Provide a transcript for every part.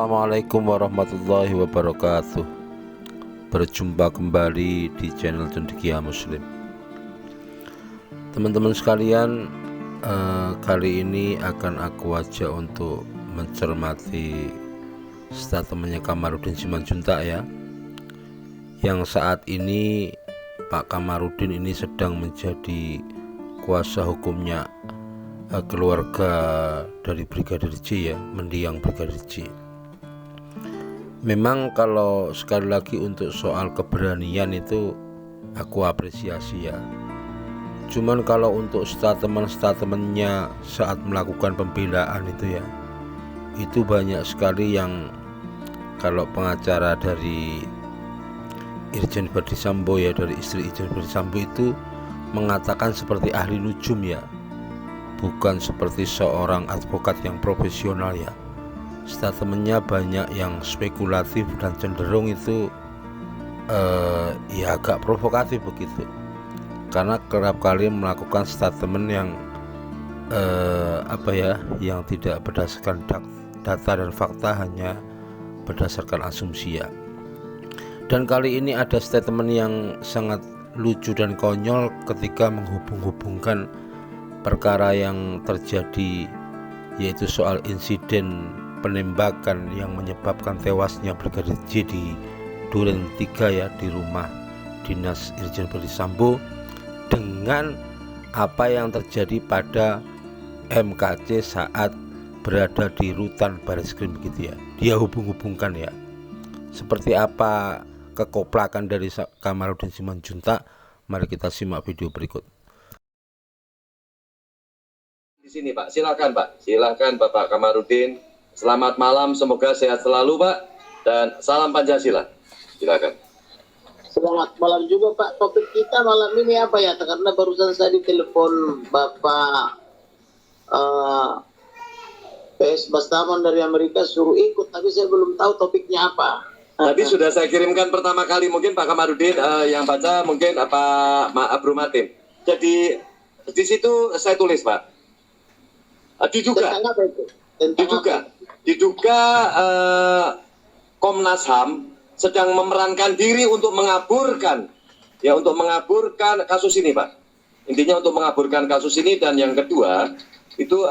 Assalamualaikum warahmatullahi wabarakatuh. Berjumpa kembali di channel Cendekia Muslim. Teman-teman sekalian, kali ini akan aku ajak untuk mencermati statementnya Kamarudin Simanjuntak ya, yang saat ini Pak Kamarudin ini sedang menjadi kuasa hukumnya keluarga dari Brigadir J ya, mendiang Brigadir J. Memang kalau sekali lagi untuk soal keberanian itu aku apresiasi ya. Cuman kalau untuk statementnya saat melakukan pembelaan itu ya, itu banyak sekali yang kalau pengacara dari Irjen Verdi Sambo ya, dari istri Irjen Verdi Sambo itu mengatakan seperti ahli nujum ya, bukan seperti seorang advokat yang profesional ya. Statementnya banyak yang spekulatif dan cenderung itu ya agak provokatif begitu, karena kerap kali melakukan statement yang yang tidak berdasarkan data dan fakta, hanya berdasarkan asumsi ya. Dan kali ini ada statement yang sangat lucu dan konyol ketika menghubung-hubungkan perkara yang terjadi, yaitu soal insiden penembakan yang menyebabkan tewasnya Brigadir J di Duren 3 ya, di rumah dinas Irjen Verdi Sambo, dengan apa yang terjadi pada MKC saat berada di rutan Bareskrim gitu ya. Dia hubung-hubungkan ya. Seperti apa kekoplakan dari Kamarudin Simanjuntak? Mari kita simak video berikut. Di sini Pak, silakan Pak, silakan Bapak Kamarudin. Selamat malam, semoga sehat selalu Pak, dan salam Pancasila. Silakan. Selamat malam juga Pak. Topik kita malam ini apa ya? Karena barusan saya ditelepon Bapak PS Bastaman dari Amerika suruh ikut, tapi saya belum tahu topiknya apa. Tadi sudah saya kirimkan pertama kali, mungkin Pak Kamarudin yang baca mungkin Abru Matin. Jadi di situ saya tulis Pak. Diduga Komnas HAM sedang memerankan diri untuk mengaburkan kasus ini Pak. Intinya untuk mengaburkan kasus ini. Dan yang kedua itu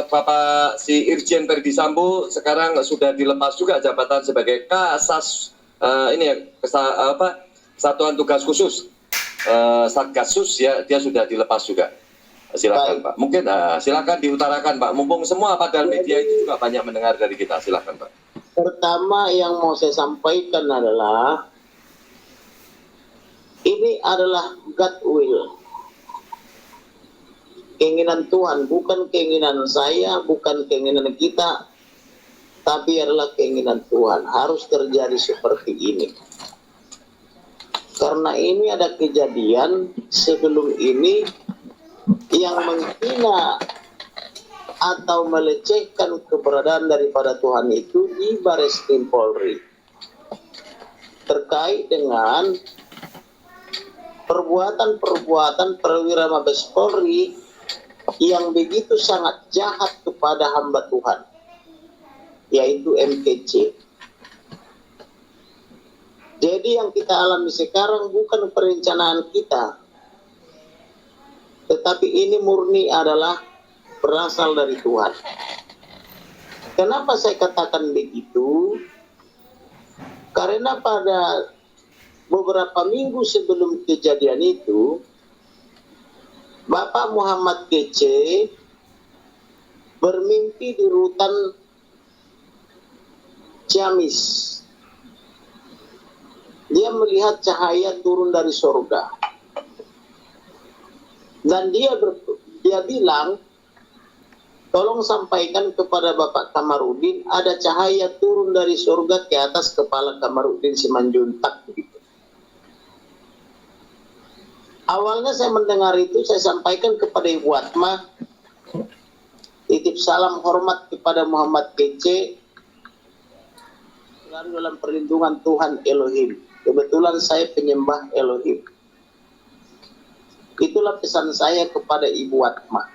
Bapak si Irjen Verdi Sambo sekarang sudah dilepas juga jabatan sebagai Satuan Tugas Khusus Satgasus ya, dia sudah dilepas juga. Silakan Pak. Mungkin silakan diutarakan Pak. Mumpung semua padahal media itu juga banyak mendengar dari kita. Silakan Pak. Pertama yang mau saya sampaikan adalah ini adalah God will, keinginan Tuhan, bukan keinginan saya, bukan keinginan kita, tapi adalah keinginan Tuhan. Harus terjadi seperti ini. Karena ini ada kejadian sebelum ini yang menghina atau melecehkan keberadaan daripada Tuhan itu di Bareskrim Polri, terkait dengan perbuatan perwira Mabes Polri yang begitu sangat jahat kepada hamba Tuhan, yaitu MKC. Jadi yang kita alami sekarang bukan perencanaan kita, tetapi ini murni adalah berasal dari Tuhan. Kenapa saya katakan begitu? Karena pada beberapa minggu sebelum kejadian itu, Bapak Muhammad Kece bermimpi di rutan Ciamis. Dia melihat cahaya turun dari surga. Dan dia bilang, tolong sampaikan kepada Bapak Kamarudin, ada cahaya turun dari surga ke atas kepala Kamarudin Simanjuntak. Awalnya saya mendengar itu, saya sampaikan kepada Ibu Atma, titip salam hormat kepada Muhammad Kece, selalu dalam perlindungan Tuhan Elohim. Kebetulan saya penyembah Elohim. Itulah pesan saya kepada Ibu Atma.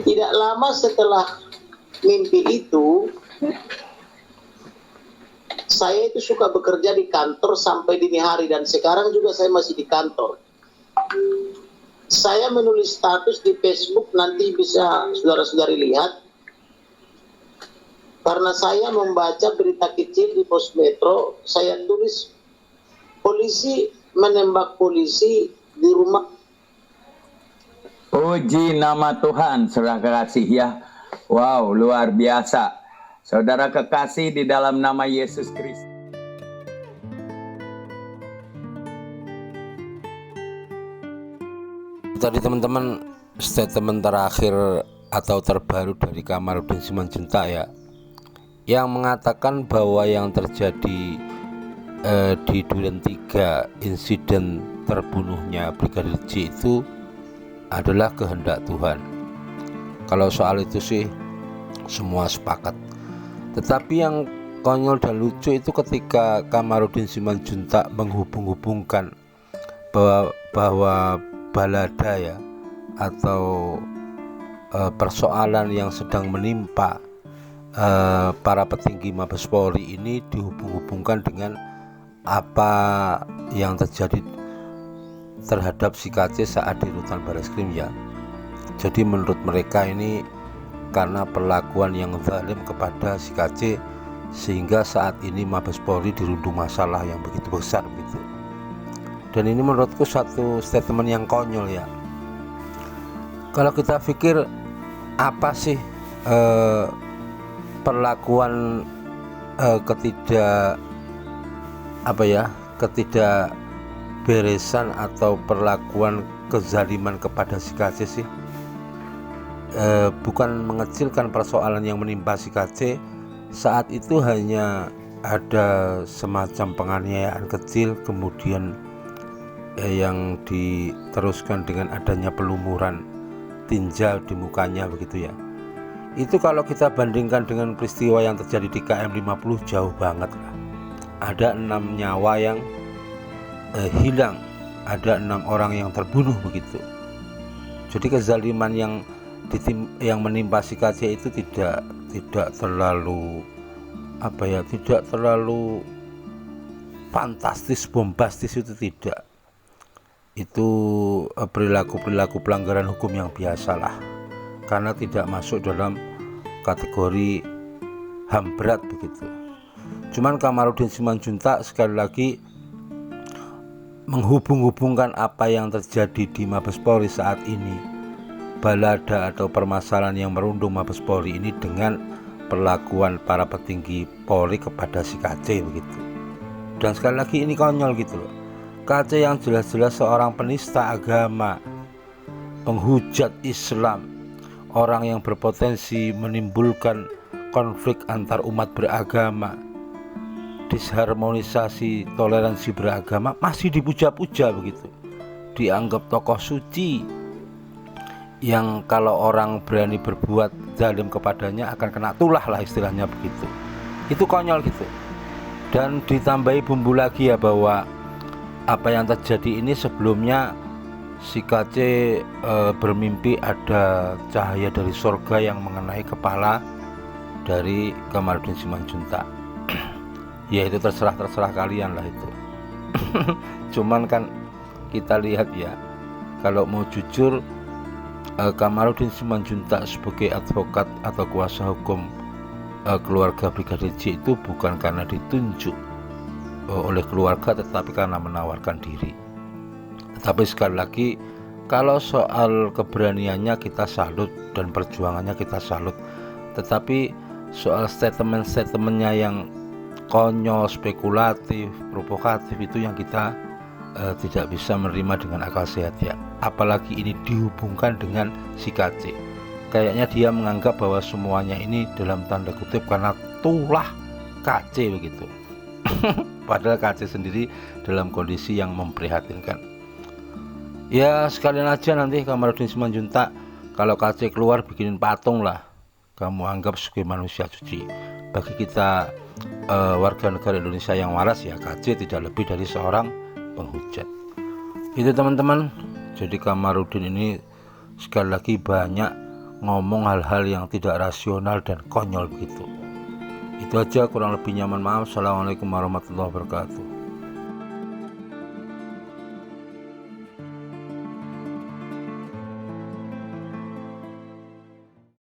Tidak lama setelah mimpi itu, Saya itu suka bekerja di kantor sampai dini hari dan sekarang juga saya masih di kantor. Saya menulis status di Facebook, nanti bisa saudara-saudari lihat. Karena saya membaca berita kecil di Pos Metro, saya tulis polisi menembak polisi di rumah. Puji nama Tuhan, saudara kekasih ya. Wow, luar biasa. Saudara kekasih di dalam nama Yesus Kristus. Tadi teman-teman, statement terakhir atau terbaru dari Kamarudin Simanjuntak ya, yang mengatakan bahwa yang terjadi di Duren 3, insiden terbunuhnya Brigadir J itu adalah kehendak Tuhan. Kalau soal itu sih semua sepakat. Tetapi yang konyol dan lucu itu ketika Kamarudin Simanjuntak menghubung-hubungkan bahwa balada ya, atau persoalan yang sedang menimpa para petinggi Mabes Polri ini dihubung-hubungkan dengan apa yang terjadi terhadap si KC saat di rutan Barreskrim ya. Jadi menurut mereka ini karena perlakuan yang zalim kepada si KC, sehingga saat ini Mabes Polri dirundung masalah yang begitu besar gitu. Dan ini menurutku satu statement yang konyol ya. Kalau kita pikir apa sih perlakuan ketidakberesan atau perlakuan kezaliman kepada si KC sih, bukan mengecilkan persoalan yang menimpa si KC. Saat itu hanya ada semacam penganiayaan kecil, kemudian yang diteruskan dengan adanya pelumuran tinja di mukanya begitu ya. Itu kalau kita bandingkan dengan peristiwa yang terjadi di KM 50 jauh banget lah. Ada 6 nyawa yang hilang, ada 6 orang yang terbunuh begitu. Jadi kezaliman yang menimpa si KC itu tidak terlalu tidak terlalu fantastis, bombastis, itu tidak. Itu perilaku pelanggaran hukum yang biasalah, karena tidak masuk dalam kategori HAM berat begitu. Cuman Kamarudin Simanjuntak sekali lagi menghubung-hubungkan apa yang terjadi di Mabes Polri saat ini, balada atau permasalahan yang merundung Mabes Polri ini, dengan perlakuan para petinggi Polri kepada si KC begitu. Dan sekali lagi ini konyol gitu loh. KC yang jelas-jelas seorang penista agama, penghujat Islam, orang yang berpotensi menimbulkan konflik antar umat beragama, disharmonisasi toleransi beragama, masih dipuja-puja begitu, dianggap tokoh suci yang kalau orang berani berbuat zalim kepadanya akan kena tulah lah istilahnya begitu. Itu konyol gitu. Dan ditambahi bumbu lagi ya, bahwa apa yang terjadi ini sebelumnya si KC bermimpi ada cahaya dari surga yang mengenai kepala dari Kamarudin Simanjuntak. Ya itu terserah kalian lah itu. Cuman kan kita lihat ya, kalau mau jujur, Kamarudin Simanjuntak sebagai advokat atau kuasa hukum keluarga Brigadir J itu bukan karena ditunjuk oleh keluarga, tetapi karena menawarkan diri. Tetapi sekali lagi, kalau soal keberaniannya kita salut dan perjuangannya kita salut, tetapi soal statement-statementnya yang konyol, spekulatif, provokatif, itu yang kita tidak bisa menerima dengan akal sehat ya. Apalagi ini dihubungkan dengan si KC. Kayaknya dia menganggap bahwa semuanya ini dalam tanda kutip karena tulah KC begitu. Padahal KC sendiri dalam kondisi yang memprihatinkan. Ya sekalian aja nanti Kamarudin Simanjuntak, kalau KC keluar bikinin patung lah, kamu anggap sebagai manusia suci. Bagi kita warga negara Indonesia yang waras ya, KC tidak lebih dari seorang penghujat. Itu teman-teman. Jadi Kamarudin ini sekali lagi banyak ngomong hal-hal yang tidak rasional dan konyol begitu. Itu aja, kurang lebihnya mohon maaf. Assalamualaikum warahmatullahi wabarakatuh.